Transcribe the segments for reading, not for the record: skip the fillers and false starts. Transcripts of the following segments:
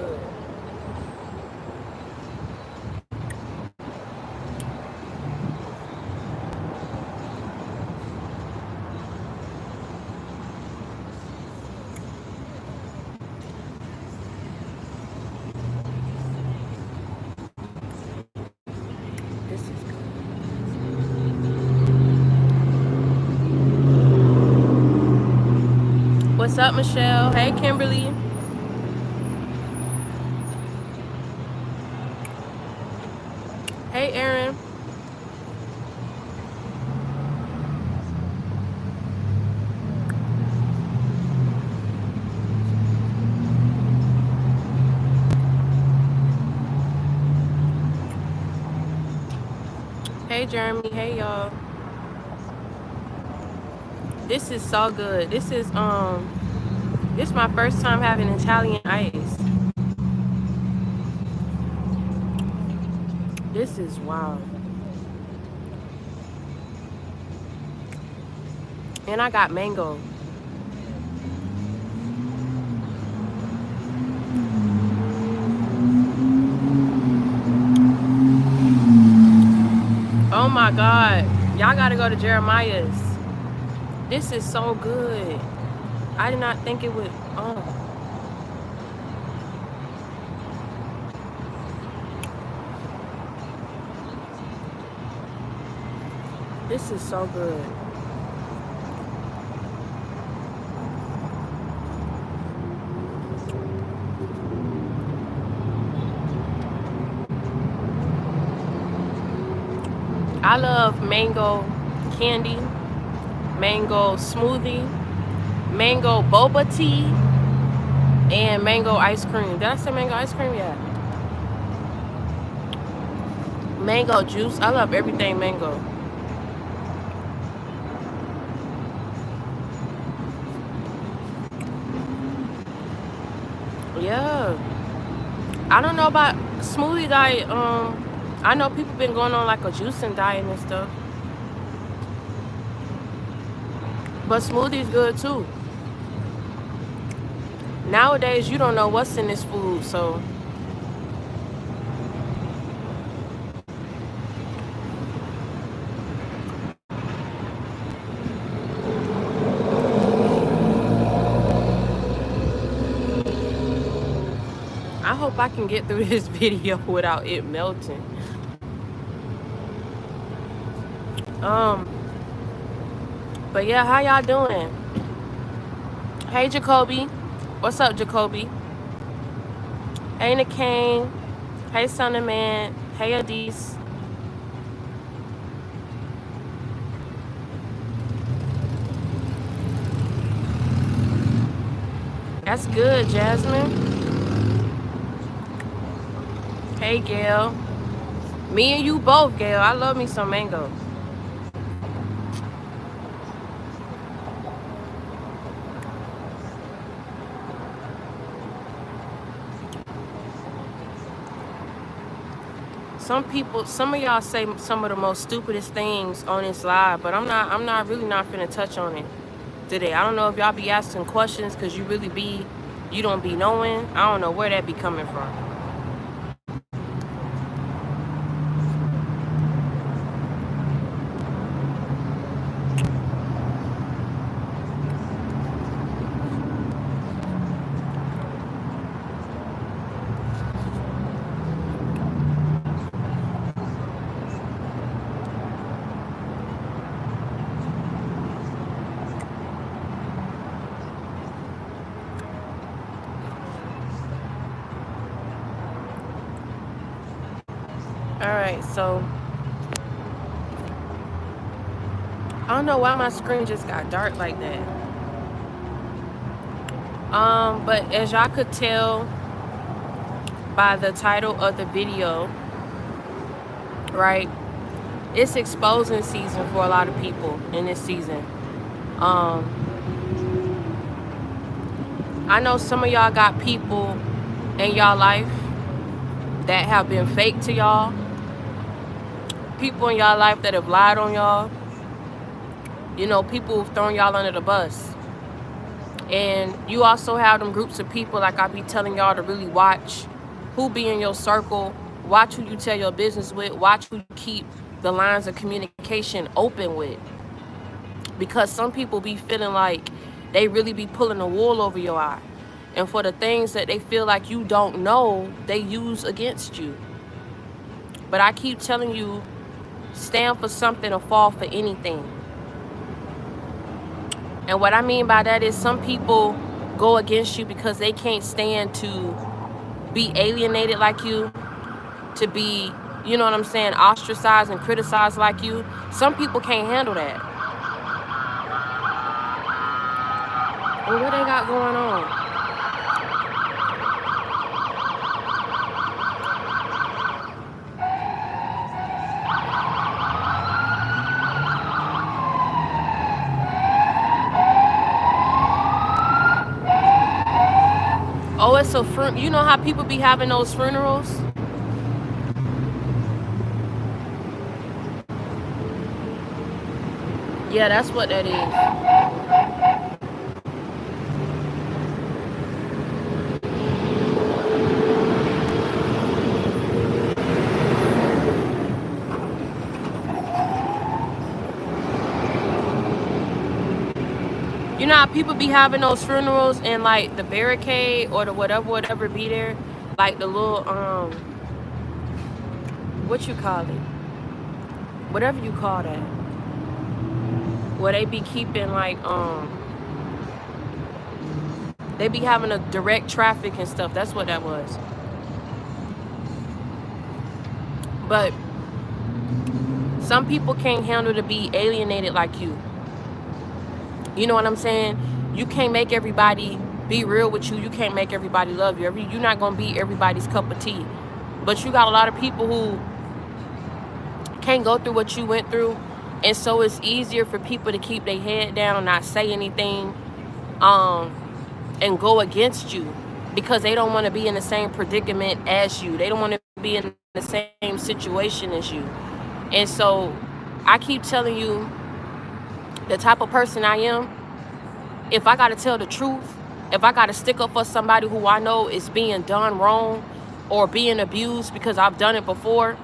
good. This is good. What's up, Michelle? Hey, Kimberly. Hey, Aaron. Hey, Jeremy. Hey, y'all. This is so good. This is my first time having Italian ice. This is wild. And I got mango. Oh my God. Y'all gotta go to Jeremiah's. This is so good. I did not think it would. Oh. This is so good. I love mango candy, mango smoothie, mango boba tea, and mango ice cream. Did I say mango ice cream? Yeah. Mango juice. I love everything mango. Yeah. I don't know about smoothie diet. I know people been going on like a juicing diet and stuff. But smoothie's good too. Nowadays, you don't know what's in this food, so I hope I can get through this video without it melting. But yeah, how y'all doing? Hey, Jacoby. What's up, Jacoby? Hey, Nikane. Hey, Son of Man. Hey, Adise. That's good, Jasmine. Hey, Gail. Me and you both, Gail. I love me some mango. Some of y'all say some of the most stupidest things on this live, but I'm really not finna touch on it today. I don't know if y'all be asking questions because you don't be knowing. I don't know where that be coming from. Alright, so I don't know why my screen just got dark like that. But as y'all could tell by the title of the video, right? It's exposing season for a lot of people in this season. I know some of y'all got people in y'all life that have been fake to y'all. People in y'all life that have lied on y'all. You know, people who've thrown y'all under the bus. And you also have them groups of people, like I be telling y'all, to really watch who be in your circle, watch who you tell your business with, watch who you keep the lines of communication open with. Because some people be feeling like they really be pulling the wool over your eye. And for the things that they feel like you don't know, they use against you. But I keep telling you, stand for something or fall for anything. And what I mean by that is some people go against you because they can't stand to be alienated like you, to be, you know what I'm saying, ostracized and criticized like you. Some people can't handle that. Well, what they got going on? Oh, it's a you know how people be having those funerals? Yeah, that's what that is. You know how people be having those funerals and like the barricade or the whatever be there, like the little what you call it, whatever you call that, where they be keeping like they be having a direct traffic and stuff. That's what that was. But some people can't handle to be alienated like you. You know what I'm saying? You can't make everybody be real with you. You can't make everybody love you. You're not going to be everybody's cup of tea. But you got a lot of people who can't go through what you went through. And so it's easier for people to keep their head down, not say anything, and go against you because they don't want to be in the same predicament as you. They don't want to be in the same situation as you. And so I keep telling you, the type of person I am, if I got to tell the truth, if I got to stick up for somebody who I know is being done wrong or being abused because I've done it before,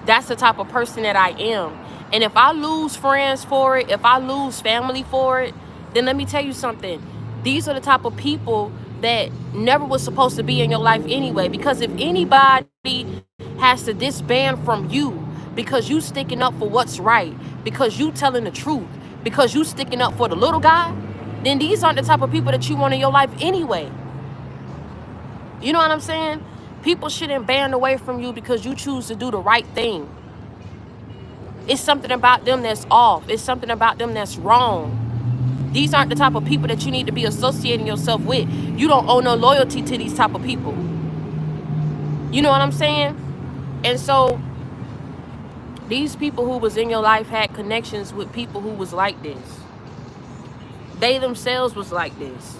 that's the type of person that I am. And if I lose friends for it, if I lose family for it, then let me tell you something. These are the type of people that never was supposed to be in your life anyway. Because if anybody has to disband from you because you sticking up for what's right, because you telling the truth, because you sticking up for the little guy, then these aren't the type of people that you want in your life anyway. You know what I'm saying? People shouldn't band away from you because you choose to do the right thing. It's something about them that's off. It's something about them that's wrong. These aren't the type of people that you need to be associating yourself with. You don't owe no loyalty to these type of people. You know what I'm saying? And so these people who was in your life had connections with people who was like this. They themselves was like this.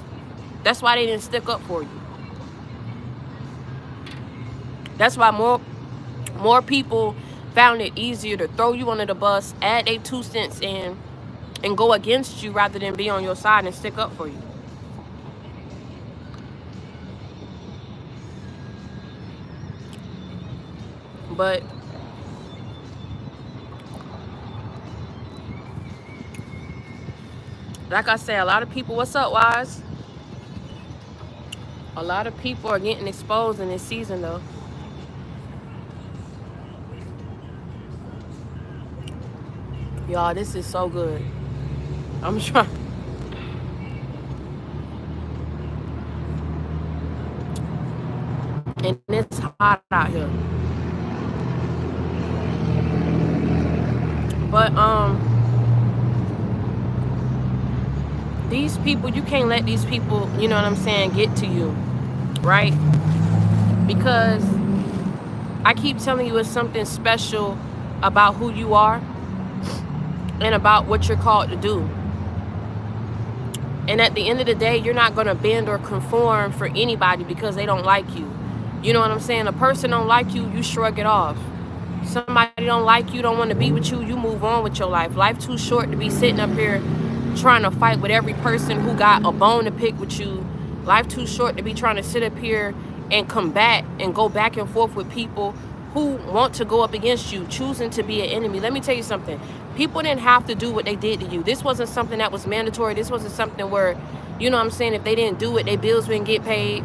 That's why they didn't stick up for you. That's why more people found it easier to throw you under the bus, add their 2 cents in, and go against you rather than be on your side and stick up for you. But like I said, a lot of people, what's up, Wise? A lot of people are getting exposed in this season, though. Y'all, this is so good. I'm trying. And it's hot out here. But these people, you can't let these people, you know what I'm saying, get to you, right? Because I keep telling you it's something special about who you are and about what you're called to do. And at the end of the day, you're not going to bend or conform for anybody because they don't like you. You know what I'm saying? A person don't like you, you shrug it off. Somebody don't like you, don't want to be with you, you move on with your life. Life too short to be sitting up here trying to fight with every person who got a bone to pick with you. Life too short to be trying to sit up here and combat and go back and forth with people who want to go up against you, choosing to be an enemy. Let me tell you something. People didn't have to do what they did to you. This wasn't something that was mandatory. This wasn't something where, you know what I'm saying, if they didn't do it, their bills wouldn't get paid,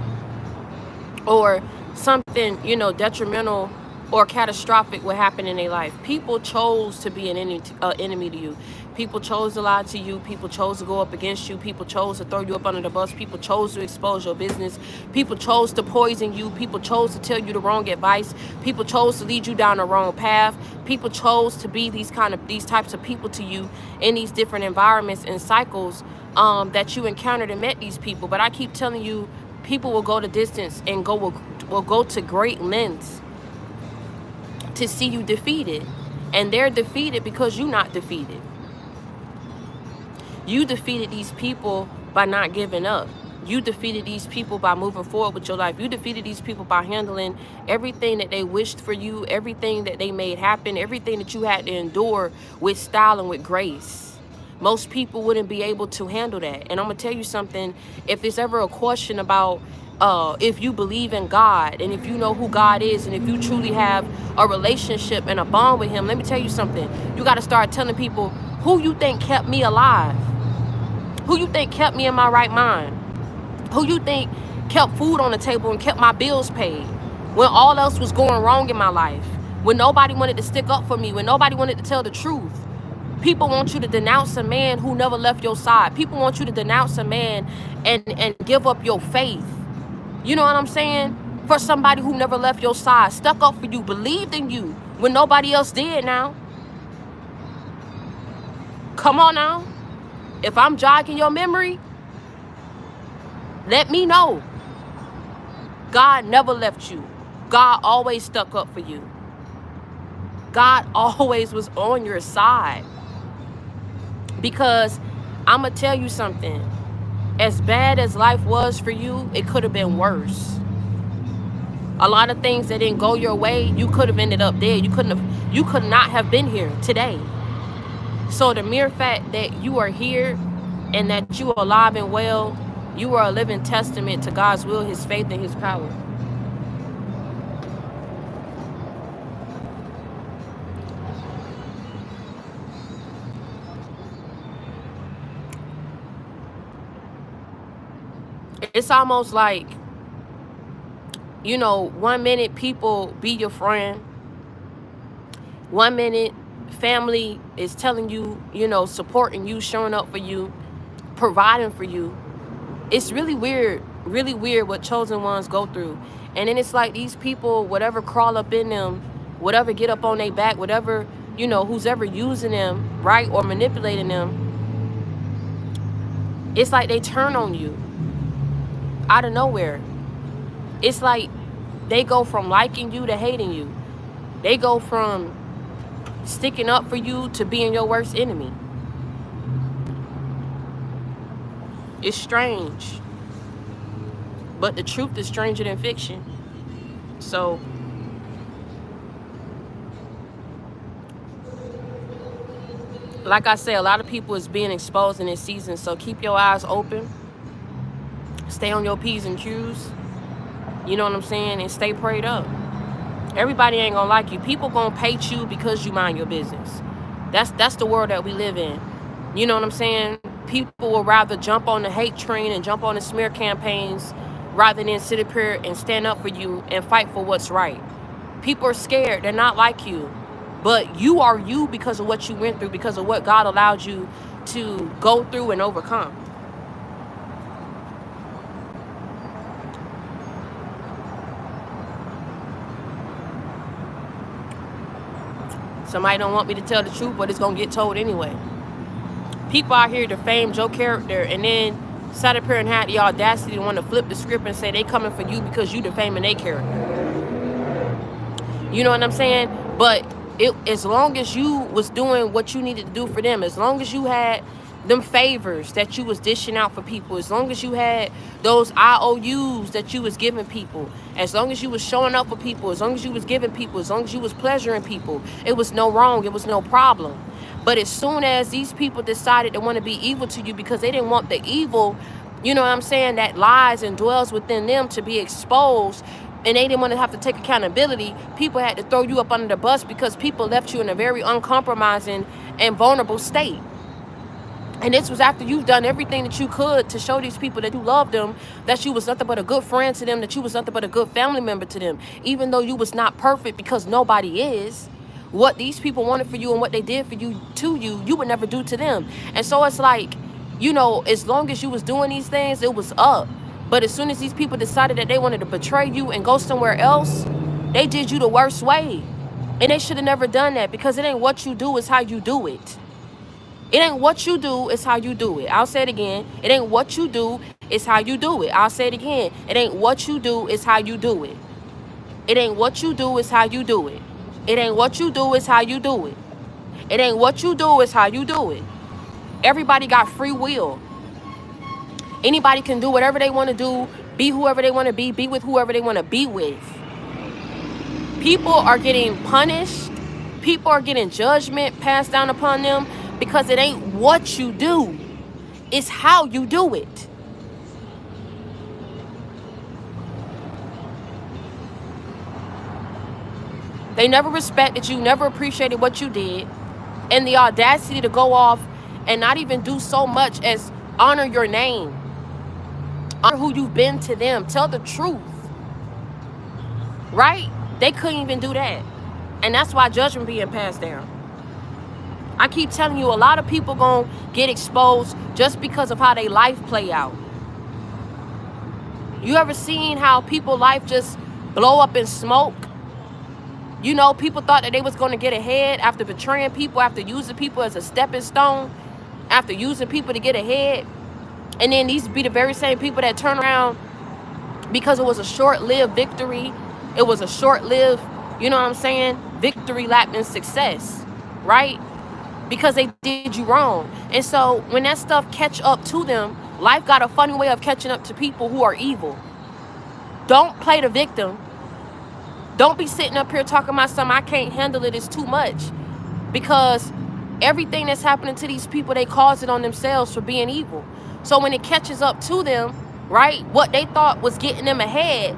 or something, you know, detrimental or catastrophic would happen in their life. People chose to be an enemy to you. People chose to lie to you. People chose to go up against you. People chose to throw you up under the bus. People chose to expose your business. People chose to poison you. People chose to tell you the wrong advice. People chose to lead you down the wrong path. People chose to be these types of people to you in these different environments and cycles that you encountered and met these people. But I keep telling you, people will go the distance and will go to great lengths to see you defeated. And they're defeated because you're not defeated. You defeated these people by not giving up. You defeated these people by moving forward with your life. You defeated these people by handling everything that they wished for you, everything that they made happen, everything that you had to endure with style and with grace. Most people wouldn't be able to handle that. And I'm going to tell you something. If there's ever a question about if you believe in God and if you know who God is and if you truly have a relationship and a bond with him, let me tell you something. You got to start telling people, who you think kept me alive? Who you think kept me in my right mind? Who you think kept food on the table and kept my bills paid when all else was going wrong in my life? When nobody wanted to stick up for me, when nobody wanted to tell the truth. People want you to denounce a man who never left your side. People want you to denounce a man and give up your faith. You know what I'm saying? For somebody who never left your side, stuck up for you, believed in you when nobody else did now. Come on now. If I'm jogging your memory, let me know. God never left you. God always stuck up for you. God always was on your side. Because I'm going to tell you something. As bad as life was for you, it could have been worse. A lot of things that didn't go your way, you could have ended up dead. You could not have been here today. So the mere fact that you are here and that you are alive and well, you are a living testament to God's will, his faith, and his power. It's almost like, you know, 1 minute people be your friend. 1 minute family is telling you, you know, supporting you, showing up for you, providing for you. It's really weird what chosen ones go through. And then it's like these people, whatever crawl up in them, whatever get up on their back, whatever, you know, who's ever using them, right, or manipulating them, it's like they turn on you out of nowhere. It's like they go from liking you to hating you. They go from sticking up for you to being your worst enemy. It's strange. But the truth is stranger than fiction. So like I say, a lot of people is being exposed in this season. So keep your eyes open. Stay on your P's and Q's. You know what I'm saying? And stay prayed up. Everybody ain't gonna like you. People gonna hate you because you mind your business. That's the world that we live in. You know what I'm saying? People will rather jump on the hate train and jump on the smear campaigns rather than sit up here and stand up for you and fight for what's right. People are scared. They're not like you. But you are you because of what you went through, because of what God allowed you to go through and overcome. Somebody don't want me to tell the truth, but it's going to get told anyway. People out here defame your character and then sat up here and had the audacity to want to flip the script and say they coming for you because you defaming their character. You know what I'm saying? But as long as you was doing what you needed to do for them, as long as you had them favors that you was dishing out for people, as long as you had those IOUs that you was giving people, as long as you was showing up for people, as long as you was giving people, as long as you was pleasuring people, it was no wrong, it was no problem. But as soon as these people decided to want to be evil to you because they didn't want the evil, you know what I'm saying, that lies and dwells within them to be exposed, and they didn't want to have to take accountability, people had to throw you up under the bus because people left you in a very uncompromising and vulnerable state. And this was after you've done everything that you could to show these people that you love them, that you was nothing but a good friend to them, that you was nothing but a good family member to them, even though you was not perfect, because nobody is. What these people wanted for you and what they did for you, to you, you would never do to them. And so it's like, you know, as long as you was doing these things, it was up. But as soon as these people decided that they wanted to betray you and go somewhere else, they did you the worst way. And they should have never done that, because it ain't what you do, it's how you do it. It ain't what you do, it's how you do it. I'll say it again. It ain't what you do, it's how you do it. I'll say it again. It ain't what you do, it's how you do it. It ain't what you do, it's how you do it. It ain't what you do, it's how you do it. It ain't what you do, it's how you do it. Everybody got free will. Anybody can do whatever they want to do, be whoever they want to be with whoever they want to be with. People are getting punished. People are getting judgment passed down upon them because it ain't what you do, it's how you do it. They never respected you, never appreciated what you did, and the audacity to go off and not even do so much as honor your name, honor who you've been to them, tell the truth, right? They couldn't even do that. And that's why judgment being passed down. I keep telling you, a lot of people gonna get exposed just because of how their life play out. You ever seen how people life just blow up in smoke? You know, people thought that they was going to get ahead after betraying people, after using people as a stepping stone, after using people to get ahead. And then these be the very same people that turn around because it was a short-lived victory. It was a short-lived, you know what I'm saying, victory lap in success, right? Because they did you wrong. And so when that stuff catch up to them, life got a funny way of catching up to people who are evil. Don't play the victim. Don't be sitting up here talking about something, I can't handle it, it's too much. Because everything that's happening to these people, they cause it on themselves for being evil. So when it catches up to them, right, what they thought was getting them ahead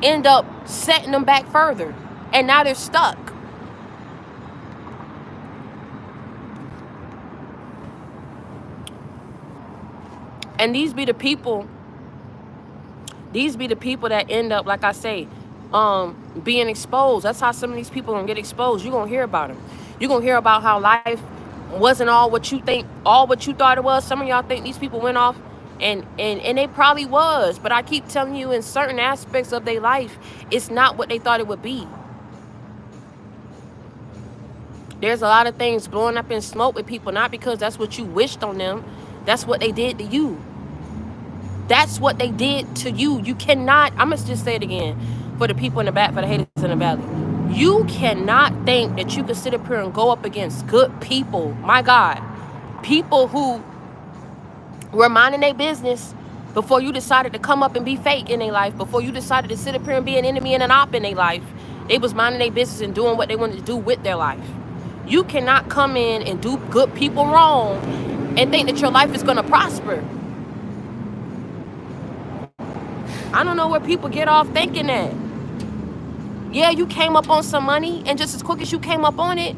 end up setting them back further. And now they're stuck. And these be the people that end up, like I say, being exposed. That's how some of these people gonna get exposed. You're gonna hear about them. You're gonna hear about how life wasn't all what you thought it was. Some of y'all think these people went off and they probably was, but I keep telling you, in certain aspects of their life, it's not what they thought it would be. There's a lot of things blowing up in smoke with people, not because that's what you wished on them. That's what they did to you. That's what they did to you. You cannot, I must just say it again for the people in the back, for the haters in the valley. You cannot think that you can sit up here and go up against good people. My God. People who were minding their business before you decided to come up and be fake in their life, before you decided to sit up here and be an enemy and an op in their life. They was minding their business and doing what they wanted to do with their life. You cannot come in and do good people wrong and think that your life is going to prosper. I don't know where people get off thinking that. Yeah, you came up on some money, and just as quick as you came up on it,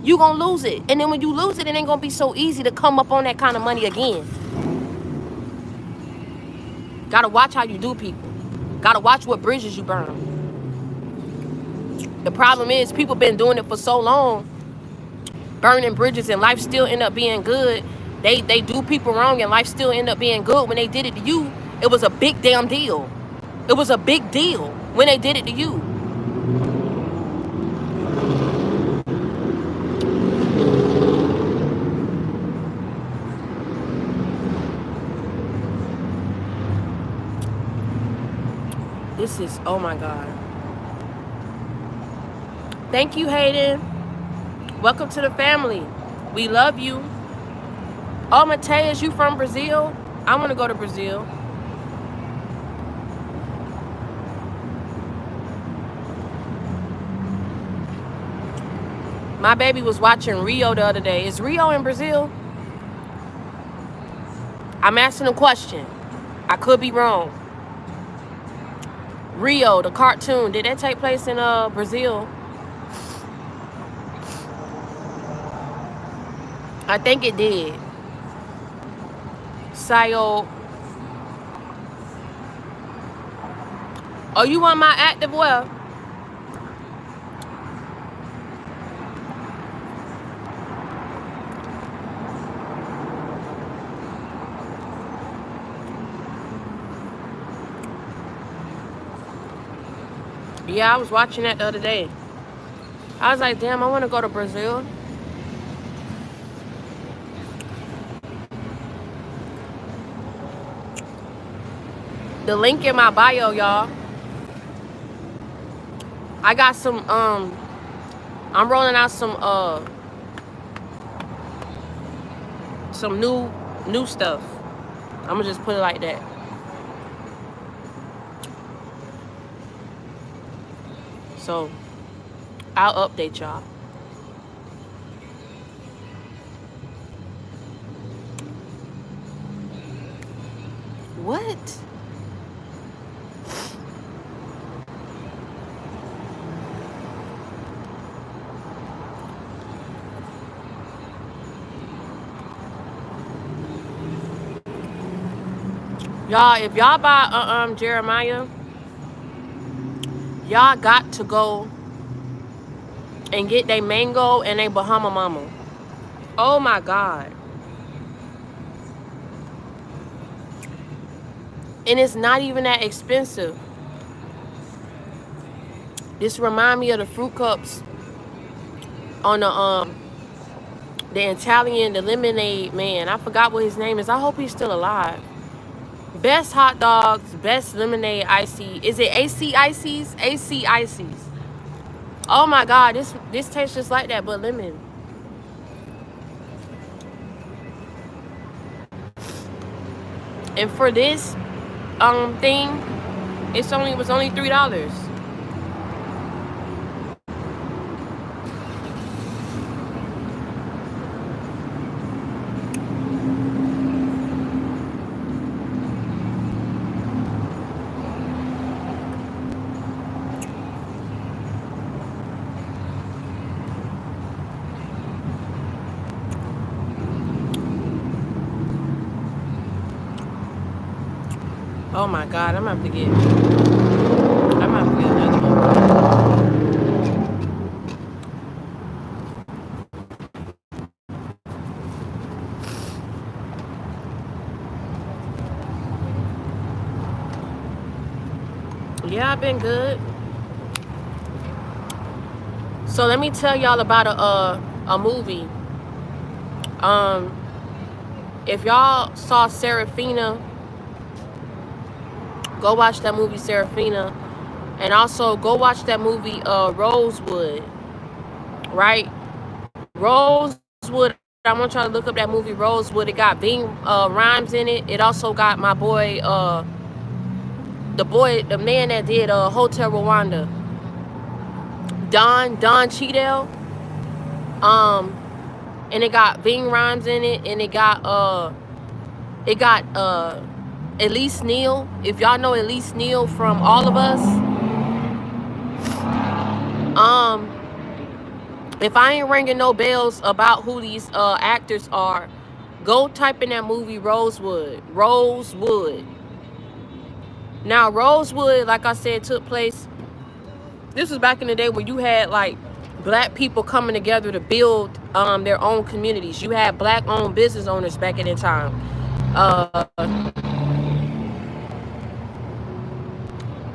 you gonna lose it. And then when you lose it, it ain't gonna be so easy to come up on that kind of money again. Gotta watch how you do people. Gotta watch what bridges you burn. The problem is, people been doing it for so long, burning bridges, and life still end up being good. They do people wrong, and life still end up being good. When they did it to you, it was a big damn deal. It was a big deal when they did it to you. This is, oh my God. Thank you, Hayden. Welcome to the family. We love you. Oh, Mateus, you from Brazil? I want to go to Brazil. My baby was watching Rio the other day. Is Rio in Brazil? I'm asking a question. I could be wrong. Rio, the cartoon, did that take place in Brazil? I think it did. Sayo. Oh, you want my active well? Yeah, I was watching that the other day. I was like, damn, I want to go to Brazil. The link in my bio, y'all. I got some, I'm rolling out some new stuff. I'm gonna just put it like that. So, I'll update y'all. What? Y'all, if y'all buy Jeremiah, y'all got to go and get they mango and they Bahama Mama. Oh my God. And it's not even that expensive. This remind me of the fruit cups on the Italian, the lemonade man. I forgot what his name is. I hope he's still alive. Best hot dogs, best lemonade icy. Is it AC ices? AC ices. Oh my God, this tastes just like that, but lemon. And for this thing, it was only $3. Oh my God, I'm gonna have to get another one. Yeah, I've been good. So let me tell y'all about a movie. If y'all saw Serafina, go watch that movie Serafina. And also go watch that movie Rosewood. Right? Rosewood. I want y'all to look up that movie Rosewood. It got Bing Rhymes in it. It also got my boy the man that did Hotel Rwanda. Don Cheadle. And it got Bing Rhymes in it, and it got Elise Neal. If y'all know Elise Neal from All of Us, if I ain't ringing no bells about who these actors are, go type in that movie Rosewood. Rosewood. Now Rosewood, like I said, took place. This was back in the day where you had like black people coming together to build their own communities. You had black-owned business owners back in the time.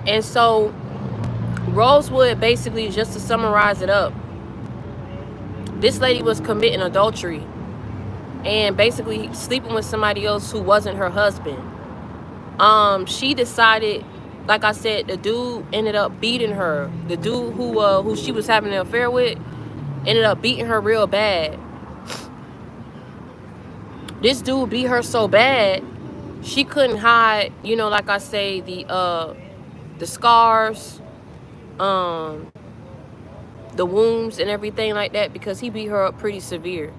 And so Rosewood, basically, just to summarize it up, this lady was committing adultery and basically sleeping with somebody else who wasn't her husband. She decided, like I said, the dude ended up beating her. The dude who she was having an affair with ended up beating her real bad. This dude beat her so bad, she couldn't hide, you know, like I say, the scars, um, the wounds and everything like that, because he beat her up pretty severe.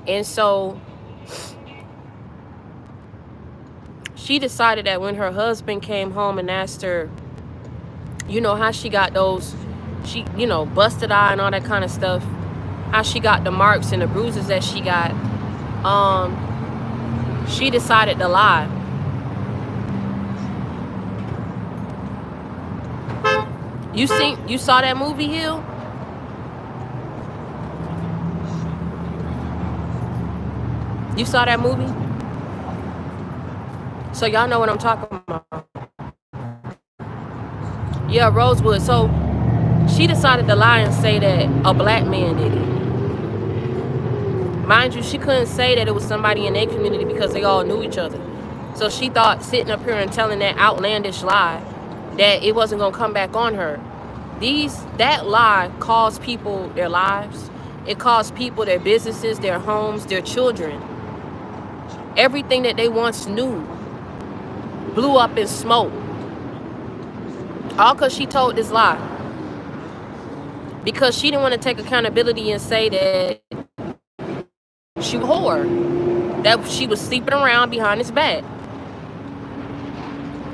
And so she decided that when her husband came home and asked her, you know, how she got those, she, you know, busted eye and all that kind of stuff, how she got the marks and the bruises that she got, she decided to lie. You saw that movie, Hill? You saw that movie? So y'all know what I'm talking about. Yeah, Rosewood. So she decided to lie and say that a black man did it. Mind you, she couldn't say that it was somebody in their community because they all knew each other. So she thought sitting up here and telling that outlandish lie that it wasn't going to come back on her. That lie cost people their lives. It cost people their businesses, their homes, their children. Everything that they once knew blew up in smoke. All because she told this lie. Because she didn't want to take accountability and say that she was a whore, that she was sleeping around behind his back.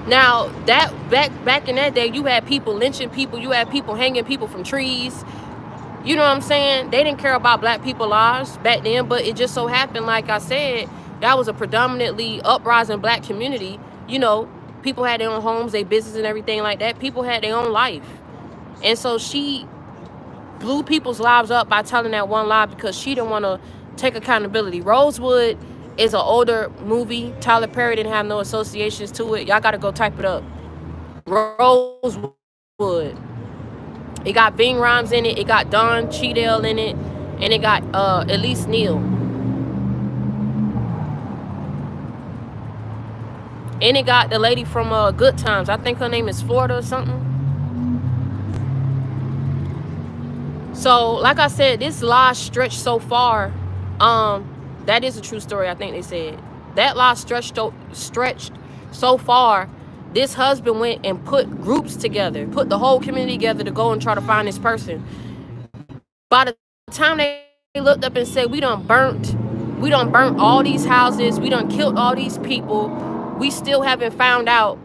Now, that back in that day, you had people lynching people, you had people hanging people from trees. You know what I'm saying? They didn't care about black people's lives back then, but it just so happened, like I said, that was a predominantly uprising black community. You know, people had their own homes, their business and everything like that. People had their own life. And so she blew people's lives up by telling that one lie because she didn't want to take accountability. Rosewood is an older movie. Tyler Perry didn't have no associations to it. Y'all got to go type it up. Rosewood. It got Bing Rhymes in it. It got Don Cheadle in it. And it got Elise Neal. And it got the lady from Good Times. I think her name is Florida or something. So, like I said, this lie stretched so far. That is a true story, I think they said. That lie stretched so far, this husband went and put groups together, put the whole community together to go and try to find this person. By the time they looked up and said, we done burnt all these houses, we done killed all these people, we still haven't found out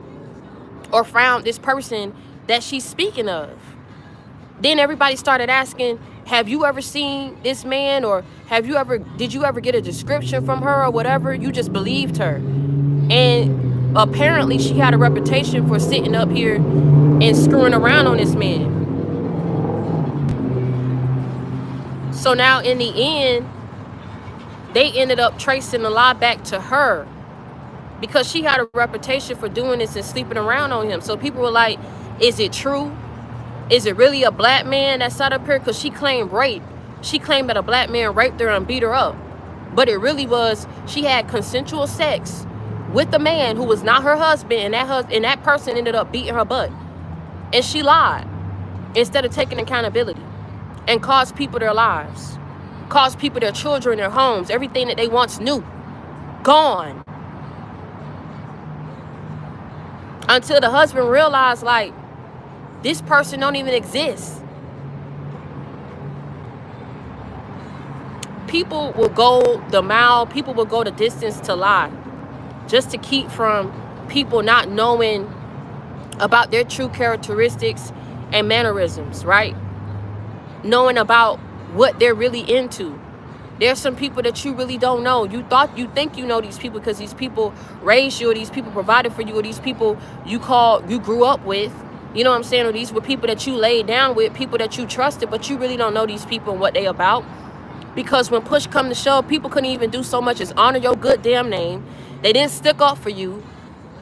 or found this person that she's speaking of. Then everybody started asking, have you ever seen this man, or did you ever get a description from her or whatever? You just believed her. And apparently she had a reputation for sitting up here and screwing around on this man. So now in the end, they ended up tracing the lie back to her because she had a reputation for doing this and sleeping around on him. So people were like, is it true? Is it really a black man that sat up here? Because she claimed rape. She claimed that a black man raped her and beat her up. But it really was, she had consensual sex with a man who was not her husband, and that person ended up beating her butt. And she lied instead of taking accountability and cost people their lives, cost people their children, their homes, everything that they once knew, gone. Until the husband realized, like, this person don't even exist. People will go the mile, people will go the distance to lie, just to keep from people not knowing about their true characteristics and mannerisms, right? Knowing about what they're really into. There's some people that you really don't know. You think you know these people because these people raised you, or these people provided for you, or these people you grew up with. You know what I'm saying? Or these were people that you laid down with, people that you trusted, but you really don't know these people and what they about. Because when push come to shove, people couldn't even do so much as honor your good damn name. They didn't stick up for you.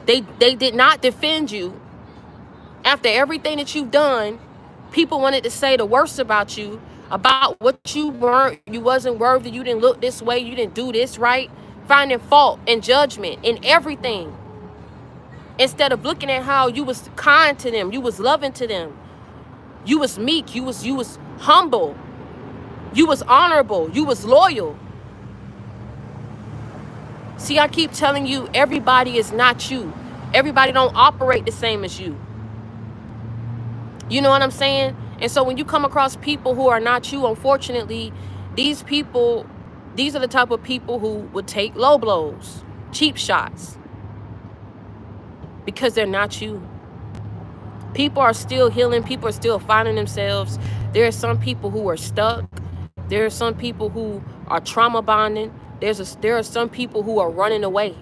They did not defend you. After everything that you've done, people wanted to say the worst about you, about what you weren't, you wasn't worthy, you didn't look this way, you didn't do this right, finding fault and judgment in everything. Instead of looking at how you was kind to them, you was loving to them, you was meek, you was humble, you was honorable, you was loyal. See, I keep telling you, everybody is not you. Everybody don't operate the same as you. You know what I'm saying? And so when you come across people who are not you, unfortunately, these are the type of people who would take low blows, cheap shots, because they're not you. People are still healing. People are still finding themselves. There are some people who are stuck. There are some people who are trauma bonding. There are some people who are running away.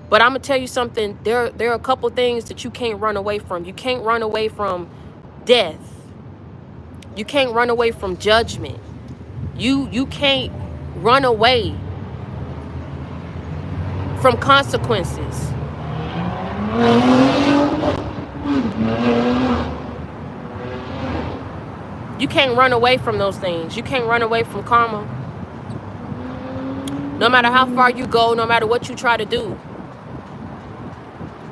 But I'm gonna tell you something. There are a couple things that you can't run away from. You can't run away from death. You can't run away from judgment. You can't run away from consequences. You can't run away from those things. You can't run away from karma. No matter how far you go, no matter what you try to do,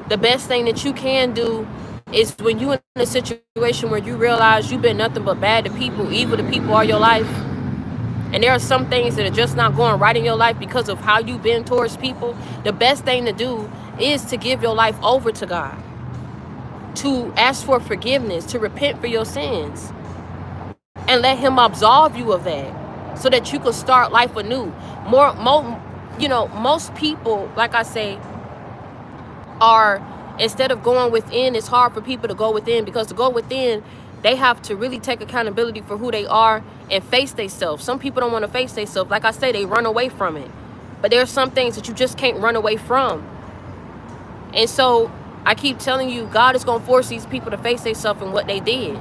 the best thing that you can do is when you're in a situation where you realize you've been nothing but bad to people, evil to people all your life, and there are some things that are just not going right in your life because of how you've been towards people, the best thing to do is to give your life over to God, to ask for forgiveness, to repent for your sins, and let him absolve you of that so that you can start life anew. Most people, like I say, are, instead of going within, it's hard for people to go within, because to go within, they have to really take accountability for who they are and face themselves. Some people don't want to face themselves. Like I say, they run away from it. But there are some things that you just can't run away from. And so I keep telling you, God is going to force these people to face themselves and what they did,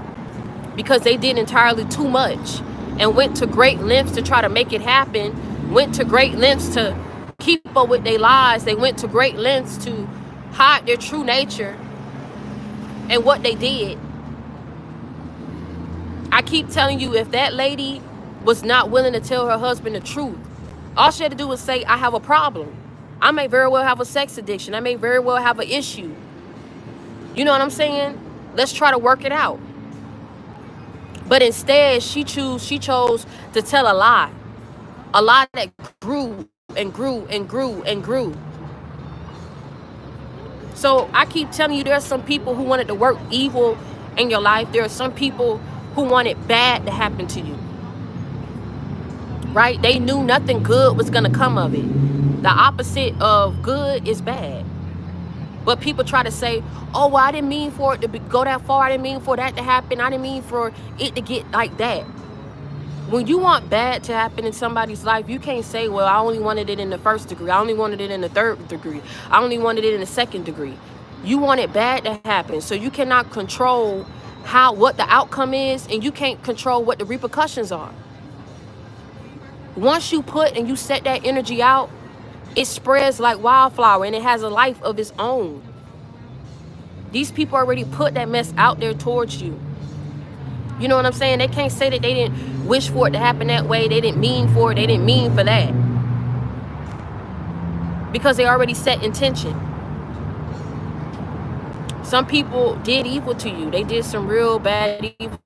because they did entirely too much and went to great lengths to try to make it happen, went to great lengths to keep up with their lies. They went to great lengths to hide their true nature and what they did. I keep telling you, if that lady was not willing to tell her husband the truth, all she had to do was say, I have a problem. I may very well have a sex addiction. I may very well have an issue. You know what I'm saying? Let's try to work it out. But instead, she chose to tell a lie that grew and grew and grew and grew. So I keep telling you, there are some people who wanted to work evil in your life. There are some people who wanted bad to happen to you, right? They knew nothing good was going to come of it. The opposite of good is bad. But people try to say, oh, well, I didn't mean for it to go that far. I didn't mean for that to happen. I didn't mean for it to get like that. When you want bad to happen in somebody's life, you can't say, well, I only wanted it in the first degree. I only wanted it in the third degree. I only wanted it in the second degree. You want it bad to happen. So you cannot control what the outcome is, and you can't control what the repercussions are. Once you put and you set that energy out, it spreads like wildflower, and it has a life of its own. These people already put that mess out there towards you. You know what I'm saying? They can't say that they didn't wish for it to happen that way. They didn't mean for it. They didn't mean for that. Because they already set intention. Some people did evil to you. They did some real bad evil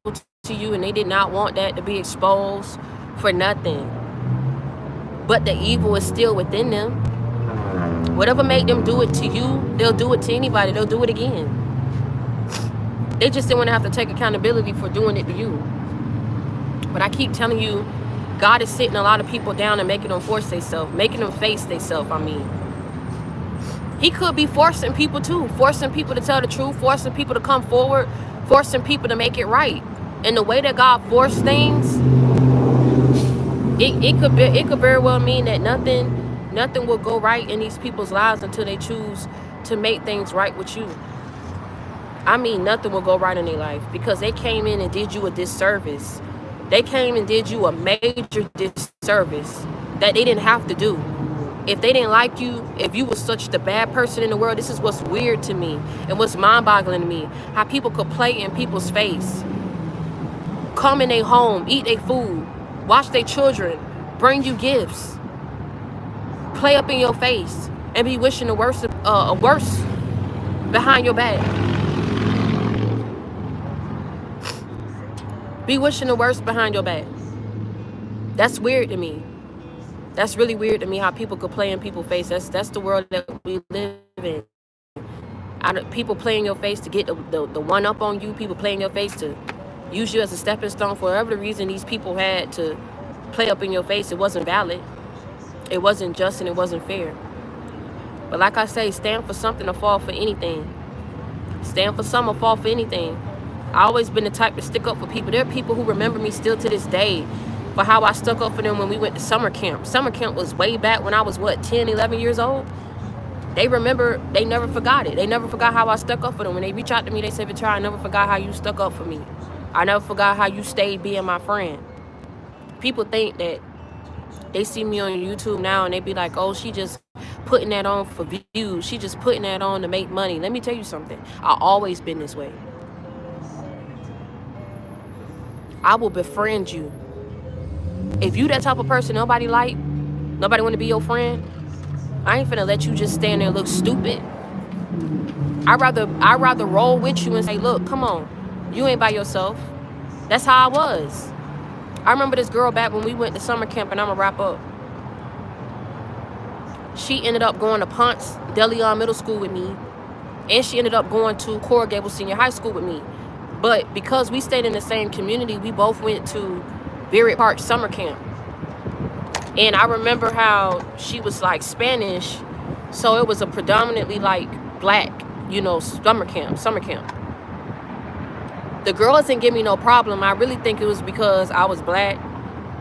to you, and they did not want that to be exposed for nothing. But the evil is still within them. Whatever made them do it to you, they'll do it to anybody. They'll do it again. They just didn't want to have to take accountability for doing it to you. But I keep telling you, God is sitting a lot of people down and making them force themselves, making them face themselves, He could be forcing people too, forcing people to tell the truth, forcing people to come forward, forcing people to make it right. And the way that God forced things, it could very well mean that nothing will go right in these people's lives until they choose to make things right with you. Nothing will go right in their life, because they came in and did you a disservice. They came and did you a major disservice that they didn't have to do. If they didn't like you, if you were such the bad person in the world, this is what's weird to me and what's mind-boggling to me. How people could play in people's face, come in their home, eat their food, watch their children, bring you gifts, play up in your face, and be wishing the worst behind your back. Be wishing the worst behind your back. That's weird to me. That's really weird to me how people could play in people's face. That's the world that we live in. People play in your face to get the one up on you. People play in your face to use you as a stepping stone. For whatever the reason these people had to play up in your face, it wasn't valid. It wasn't just and it wasn't fair. But like I say, stand for something or fall for anything. Stand for something or fall for anything. I always been the type to stick up for people. There are people who remember me still to this day for how I stuck up for them when we went to summer camp. Summer camp was way back when I was, 10, 11 years old? They remember, they never forgot it. They never forgot how I stuck up for them. When they reach out to me, they say, Victoria, I never forgot how you stuck up for me. I never forgot how you stayed being my friend. People think that they see me on YouTube now and they be like, oh, she just putting that on for views. She just putting that on to make money. Let me tell you something. I always been this way. I will befriend you. If you that type of person nobody like, nobody want to be your friend, I ain't finna let you just stand there and look stupid. I'd rather roll with you and say, look, come on. You ain't by yourself. That's how I was. I remember this girl back when we went to summer camp, and I'm gonna wrap up. She ended up going to Ponce de Leon Middle School with me, and she ended up going to Coral Gables Senior High School with me. But because we stayed in the same community, we both went to Barrett Park summer camp. And I remember how she was like Spanish, so it was a predominantly like black, summer camp. The girls didn't give me no problem. I really think it was because I was black,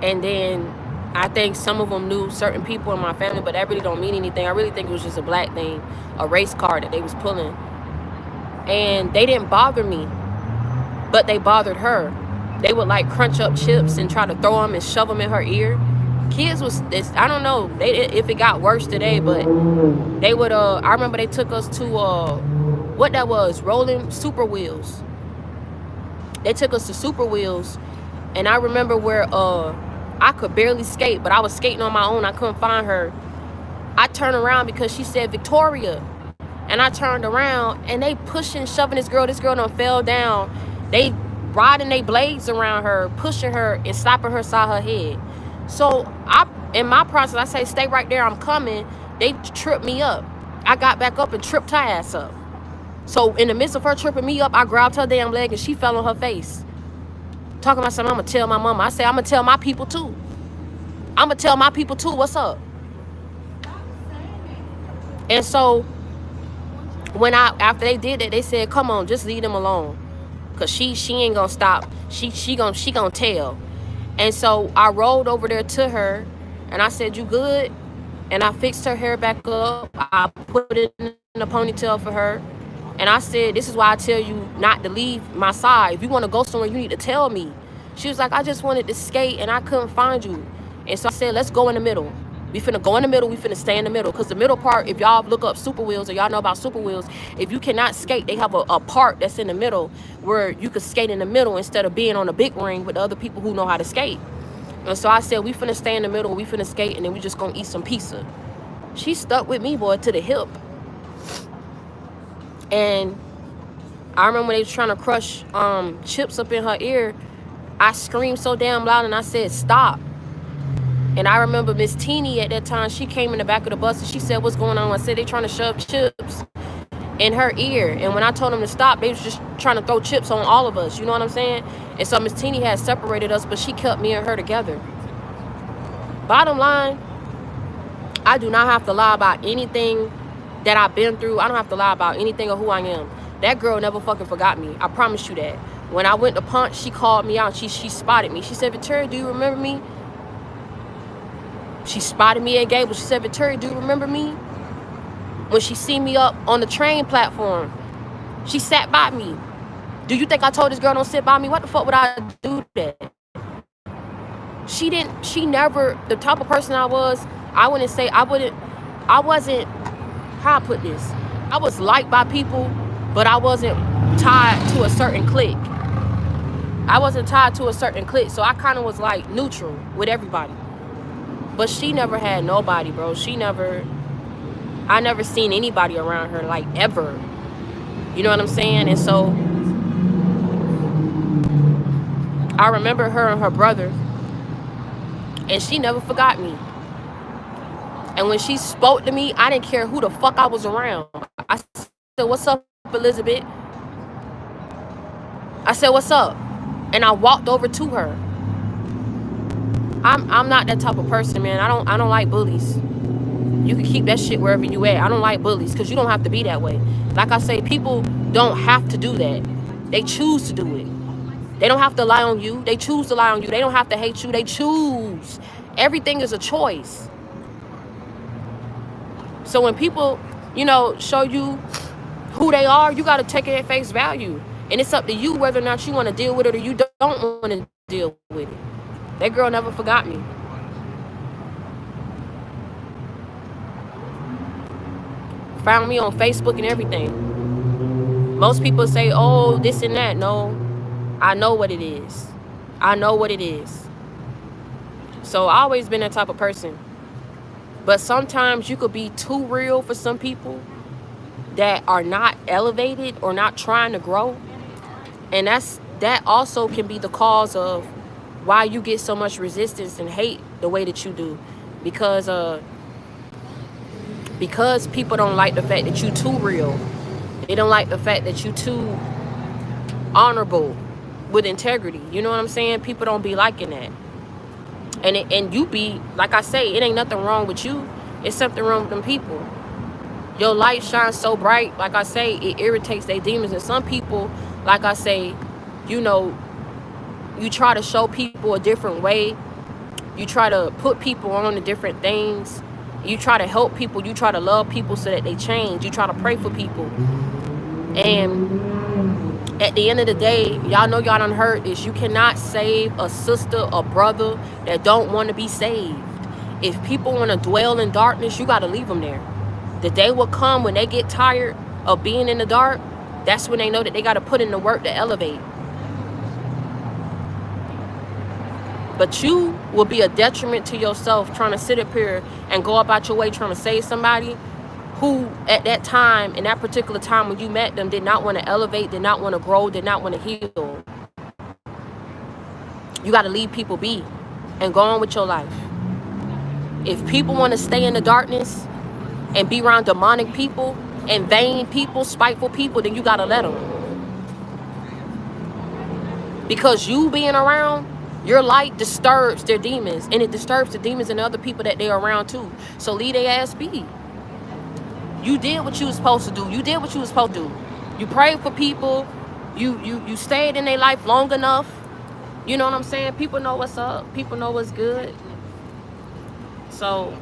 and then I think some of them knew certain people in my family, but that really don't mean anything. I really think it was just a black thing, a race card that they was pulling. And they didn't bother me, but they bothered her. They would like crunch up chips and try to throw them and shove them in her ear. Kids I don't know if it got worse today, but they would, I remember they took us to, what that was, rolling Super Wheels. They took us to Super Wheels, and I remember where, I could barely skate, but I was skating on my own. I couldn't find her. I turned around because she said Victoria, and I turned around, and they pushing, shoving this girl. This girl done fell down. They riding their blades around her, pushing her and slapping her side her head. So in my process, I say, stay right there, I'm coming. They tripped me up. I got back up and tripped her ass up. So in the midst of her tripping me up, I grabbed her damn leg and she fell on her face. Talking about something, I'm going to tell my mama. I say, I'm going to tell my people too. I'm going to tell my people too. What's up? And so after they did that, they said, come on, just leave them alone. Because she ain't going to stop. She gonna tell. And so I rolled over there to her and I said, you good? And I fixed her hair back up. I put it in a ponytail for her. And I said, this is why I tell you not to leave my side. If you want to go somewhere, you need to tell me. She was like, I just wanted to skate and I couldn't find you. And so I said, let's go in the middle. We finna go in the middle. We finna stay in the middle. Because the middle part, if y'all look up Super Wheels or y'all know about Super Wheels, if you cannot skate, they have a part that's in the middle where you could skate in the middle instead of being on a big ring with the other people who know how to skate. And so I said, we finna stay in the middle. We finna skate and then we just gonna eat some pizza. She stuck with me, boy, to the hip. And I remember when they was trying to crush chips up in her ear, I screamed so damn loud and I said, stop. And I remember Miss Teeny at that time, she came in the back of the bus and she said, what's going on? I said, they trying to shove chips in her ear. And when I told them to stop, they was just trying to throw chips on all of us. You know what I'm saying? And so Miss Teeny had separated us, but she kept me and her together. Bottom line, I do not have to lie about anything that I've been through. I don't have to lie about anything or who I am. That girl never fucking forgot me. I promise you that. When I went to Punch, she called me out. She spotted me. She said, Victoria, do you remember me? She spotted me at Gable. She said, Victoria, do you remember me? When she see me up on the train platform, she sat by me. Do you think I told this girl don't sit by me? What the fuck would I do that? She never, the type of person I was, I wasn't, how I put this? I was liked by people, but I wasn't tied to a certain clique. So I kind of was like neutral with everybody. But she never had nobody, bro. I never seen anybody around her, like, ever. You know what I'm saying? And so I remember her and her brother, and she never forgot me. And when she spoke to me, I didn't care who the fuck I was around. I said, what's up, Elizabeth? I said, what's up? And I walked over to her. I'm not that type of person, man. I don't like bullies. You can keep that shit wherever you at. I don't like bullies because you don't have to be that way. Like I say, people don't have to do that. They choose to do it. They don't have to lie on you. They choose to lie on you. They don't have to hate you. They choose. Everything is a choice. So when people, you know, show you who they are, you got to take it at face value. And it's up to you whether or not you want to deal with it or you don't want to deal with it. That girl never forgot me. Found me on Facebook and everything. Most people say, oh, this and that. No, I know what it is. I know what it is. So I always been that type of person. But sometimes you could be too real for some people that are not elevated or not trying to grow. And that also can be the cause of why you get so much resistance and hate the way that you do. Because people don't like the fact that you too real. They don't like the fact that you too honorable with integrity. You know what I'm saying? People don't be liking that. And you be, like I say, it ain't nothing wrong with you. It's something wrong with them people. Your light shines so bright, like I say, it irritates their demons. And some people, like I say, you know, you try to show people a different way. You try to put people on to different things. You try to help people. You try to love people so that they change. You try to pray for people. And at the end of the day, y'all know y'all done heard this. You cannot save a sister or brother that don't want to be saved. If people want to dwell in darkness, you got to leave them there. The day will come when they get tired of being in the dark. That's when they know that they got to put in the work to elevate. But you will be a detriment to yourself trying to sit up here and go about your way trying to save somebody who at that time, in that particular time when you met them, did not want to elevate, did not want to grow, did not want to heal. You got to leave people be and go on with your life. If people want to stay in the darkness and be around demonic people and vain people, spiteful people, then you got to let them. Because you being around, your light disturbs their demons, and it disturbs the demons and the other people that they're around too. So leave their ass be. You did what you was supposed to do. You did what you was supposed to do. You prayed for people. You stayed in their life long enough. You know what I'm saying? People know what's up. People know what's good. So,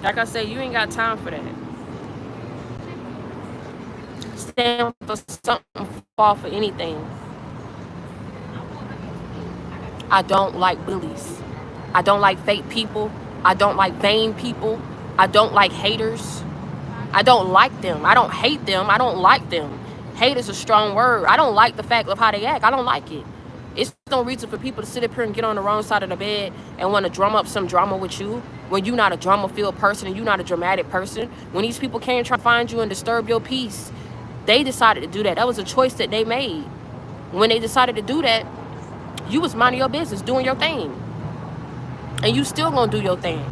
like I said, you ain't got time for that. Stand for something, fall for anything. I don't like bullies. I don't like fake people. I don't like vain people. I don't like haters. I don't like them. I don't hate them. I don't like them. Hate is a strong word. I don't like the fact of how they act. I don't like it. It's no reason for people to sit up here and get on the wrong side of the bed and want to drum up some drama with you when you're not a drama-filled person and you're not a dramatic person. When these people came try to find you and disturb your peace, they decided to do that. That was a choice that they made. When they decided to do that, you was minding your business, doing your thing. And you still gonna do your thing.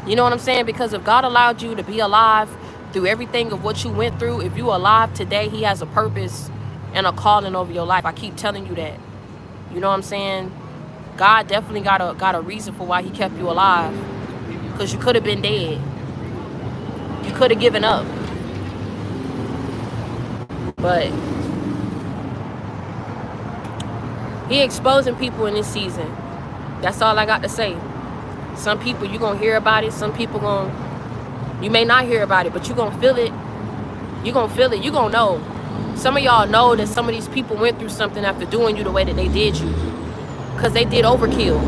You know what I'm saying? Because if God allowed you to be alive through everything of what you went through, if you alive today, he has a purpose and a calling over your life. I keep telling you that. You know what I'm saying? God definitely got a reason for why he kept you alive. Because you could have been dead. You could have given up. But he exposing people in this season. That's all I got to say. Some people, you're going to hear about it. Some people you may not hear about it, but you're going to feel it. You're going to feel it. You're going to know. Some of y'all know that some of these people went through something after doing you the way that they did you. Because they did overkill.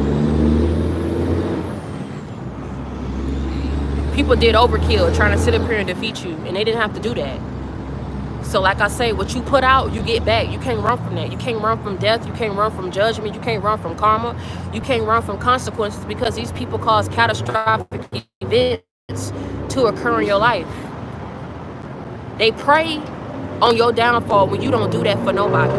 People did overkill trying to sit up here and defeat you. And they didn't have to do that. So like I say, what you put out, you get back. You can't run from that. You can't run from death. You can't run from judgment. You can't run from karma. You can't run from consequences because these people cause catastrophic events to occur in your life. They prey on your downfall when you don't do that for nobody.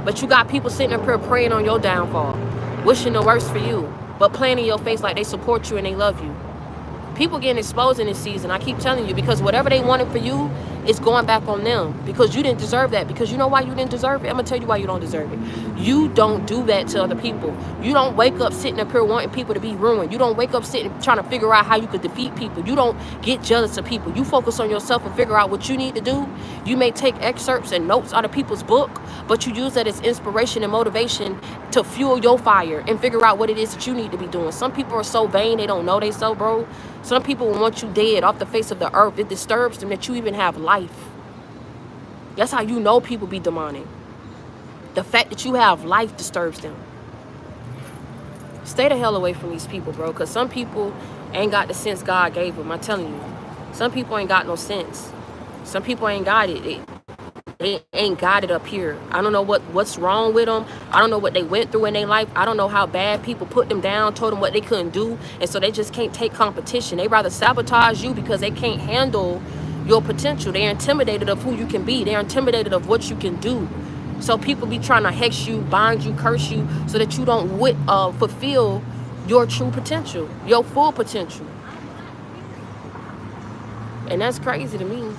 But you got people sitting up here praying on your downfall, wishing the worst for you. but playing in your face like they support you and they love you. People getting exposed in this season. I keep telling you, because whatever they wanted for you is going back on them, because you didn't deserve that. Because you know why you didn't deserve it? I'm gonna tell you why you don't deserve it. You don't do that to other people. You don't wake up sitting up here wanting people to be ruined. You don't wake up sitting trying to figure out how you could defeat people. You don't get jealous of people. You focus on yourself and figure out what you need to do. You may take excerpts and notes out of people's book, but you use that as inspiration and motivation to fuel your fire and figure out what it is that you need to be doing. Some people are so vain they don't know they so, bro. Some people want you dead off the face of the earth. It disturbs them that you even have life. That's how you know people be demonic. The fact that you have life disturbs them. Stay the hell away from these people, bro, because some people ain't got the sense God gave them. I'm telling you. Some people ain't got no sense. Some people ain't got it. They ain't got it up here. I don't know what's wrong with them. I don't know what they went through in their life. I don't know how bad people put them down, told them what they couldn't do, and so they just can't take competition. They rather sabotage you because they can't handle your potential. They're intimidated of who you can be. They're intimidated of what you can do. So people be trying to hex you, bind you, curse you, so that you don't fulfill your true potential, your full potential. And that's crazy to me.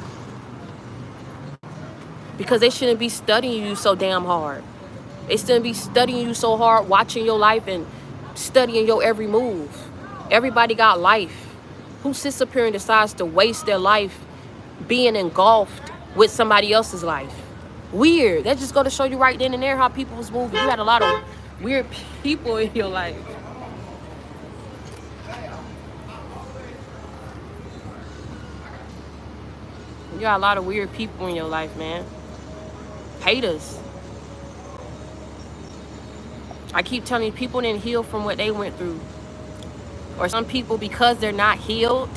Because they shouldn't be studying you so damn hard. They shouldn't be studying you so hard, watching your life and studying your every move. Everybody got life. Who sits up here and decides to waste their life being engulfed with somebody else's life? Weird. That just go to show you right then and there how people was moving. You had a lot of weird people in your life. You got a lot of weird people in your life, man. Haters. I keep telling you, people didn't heal from what they went through. Or some people, because they're not healed,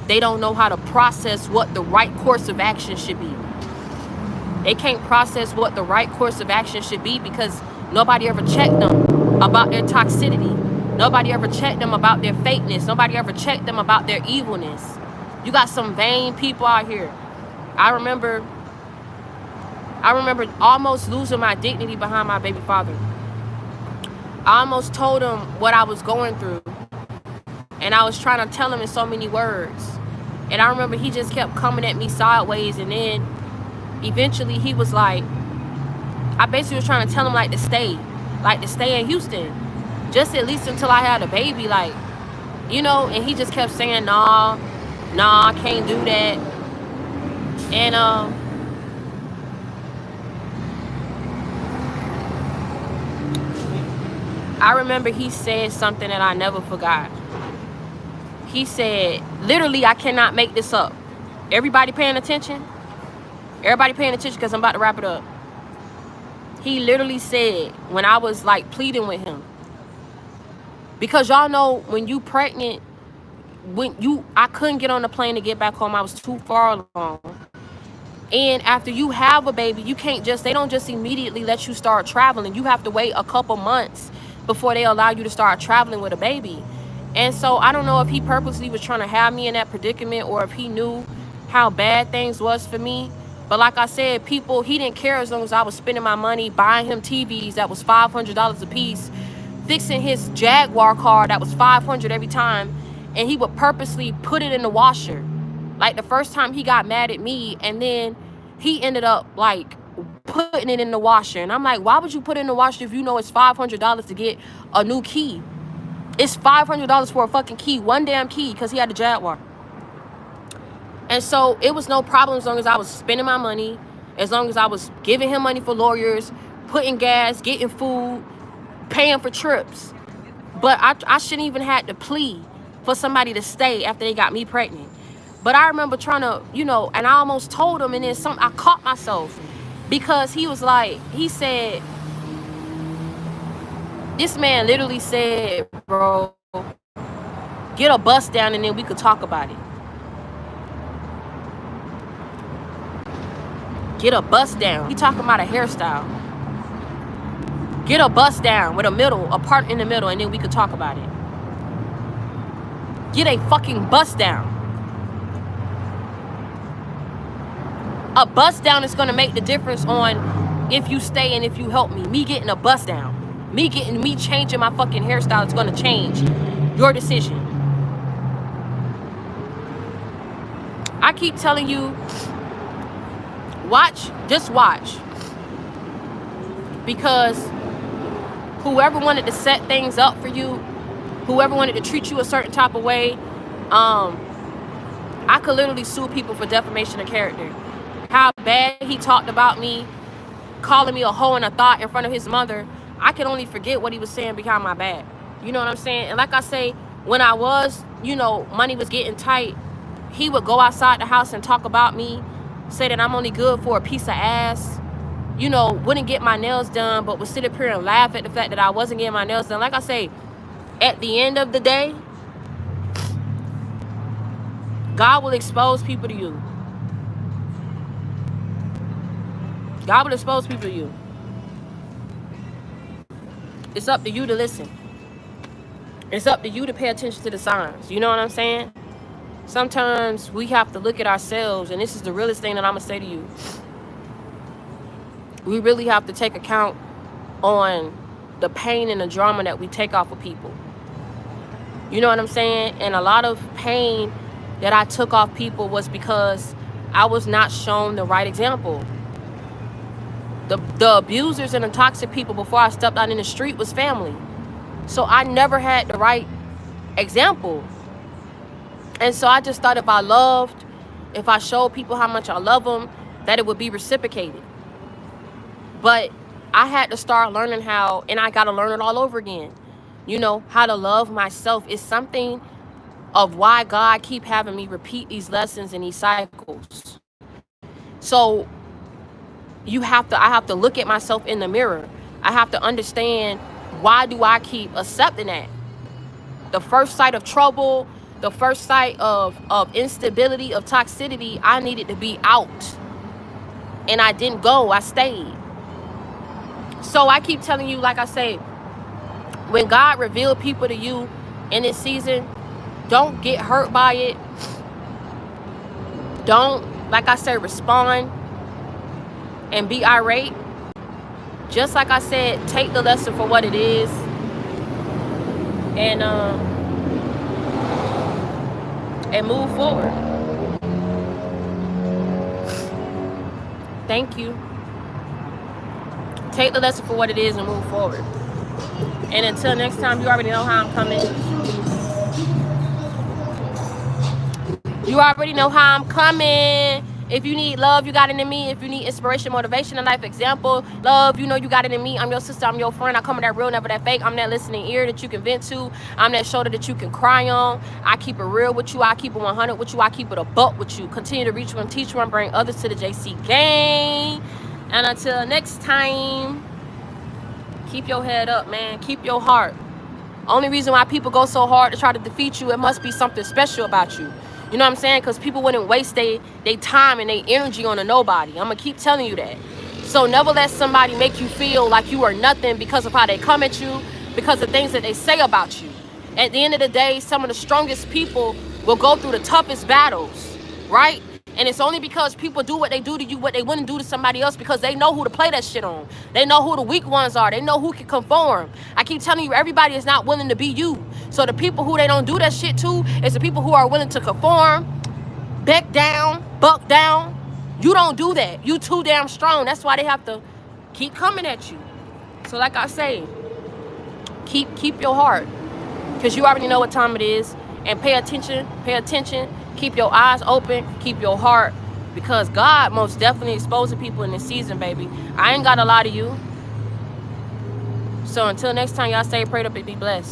they don't know how to process what the right course of action should be. They can't process what the right course of action should be because nobody ever checked them about their toxicity. Nobody ever checked them about their fakeness. Nobody ever checked them about their evilness. You got some vain people out here. I remember almost losing my dignity behind my baby father. I almost told him what I was going through. And I was trying to tell him in so many words. And I remember he just kept coming at me sideways. And then eventually he was like, I basically was trying to tell him to stay in Houston. Just at least until I had a baby, and he just kept saying, nah, I can't do that. And I remember he said something that I never forgot. He said, literally, I cannot make this up. Everybody paying attention? Everybody paying attention because I'm about to wrap it up. He literally said, when I was pleading with him, because y'all know when you pregnant, I couldn't get on the plane to get back home. I was too far along. And after you have a baby, they don't just immediately let you start traveling. You have to wait a couple months before they allow you to start traveling with a baby. And so I don't know if he purposely was trying to have me in that predicament or if he knew how bad things was for me. But like I said, he didn't care as long as I was spending my money buying him TVs that was $500 a piece, fixing his Jaguar car that was $500 every time, and he would purposely put it in the washer. The first time he got mad at me, and then he ended up putting it in the washer. And I'm like, why would you put it in the washer if you know it's $500 to get a new key? It's $500 for a fucking key, one damn key, because he had the Jaguar. And so it was no problem as long as I was spending my money, as long as I was giving him money for lawyers, putting gas, getting food, paying for trips. But I shouldn't even have to plea for somebody to stay after they got me pregnant. But I remember trying to, and I almost told him, and then I caught myself because he said, this man literally said, bro, get a bus down and then we could talk about it. Get a bus down. He talking about a hairstyle. Get a bus down with a part in the middle, and then we could talk about it. Get a fucking bus down. A bus down is going to make the difference on if you stay and if you help me. Me getting a bus down. Me changing my fucking hairstyle is gonna change your decision. I keep telling you, just watch. Because whoever wanted to set things up for you, whoever wanted to treat you a certain type of way, I could literally sue people for defamation of character. How bad he talked about me, calling me a hoe and a thought in front of his mother. I can only forget what he was saying behind my back. You know what I'm saying? And like I say, when I was, money was getting tight, he would go outside the house and talk about me, say that I'm only good for a piece of ass, wouldn't get my nails done, but would sit up here and laugh at the fact that I wasn't getting my nails done. Like I say, at the end of the day, God will expose people to you. God will expose people to you. It's up to you to listen. It's up to you to pay attention to the signs. You know what I'm saying? Sometimes we have to look at ourselves, and this is the realest thing that I'm going to say to you. We really have to take account on the pain and the drama that we take off of people. You know what I'm saying? And a lot of pain that I took off people was because I was not shown the right example. The abusers and the toxic people before I stepped out in the street was family. So I never had the right example. And so I just thought if I showed people how much I love them, that it would be reciprocated. But I had to start learning how, and I got to learn it all over again. How to love myself is something of why God keep having me repeat these lessons and these cycles. So I have to look at myself in the mirror. I have to understand, why do I keep accepting that? The first sight of trouble, the first sight of instability, of toxicity, I needed to be out. And I didn't go, I stayed. So I keep telling you, like I say, when God revealed people to you in this season, don't get hurt by it. Don't, like I said, respond and be irate. Just like I said, take the lesson for what it is. And move forward. Thank you. Take the lesson for what it is and move forward. And until next time, you already know how I'm coming. You already know how I'm coming. If you need love, you got it in me. If you need inspiration, motivation, a life example, love, you got it in me. I'm your sister, I'm your friend. I come with that real, never that fake. I'm that listening ear that you can vent to. I'm that shoulder that you can cry on. I keep it real with you. I keep it 100 with you. I keep it a buck with you. Continue to reach one, teach one, bring others to the JC gang. And until next time, keep your head up, man. Keep your heart. Only reason why people go so hard to try to defeat you, it must be something special about you. You know what I'm saying? Because people wouldn't waste their time and their energy on a nobody. I'm going to keep telling you that. So never let somebody make you feel like you are nothing because of how they come at you, because of things that they say about you. At the end of the day, some of the strongest people will go through the toughest battles, right? And it's only because people do what they do to you, what they wouldn't do to somebody else, because they know who to play that shit on. They know who the weak ones are. They know who can conform. I keep telling you, everybody is not willing to be you. So the people who they don't do that shit to is the people who are willing to conform, back down, buck down. You don't do that. You too damn strong. That's why they have to keep coming at you. So like I say, keep your heart, because you already know what time it is. And pay attention. Keep your eyes open. Keep your heart. Because God most definitely exposing people in this season, baby. I ain't got a lot of you. So until next time, y'all stay prayed up and be blessed.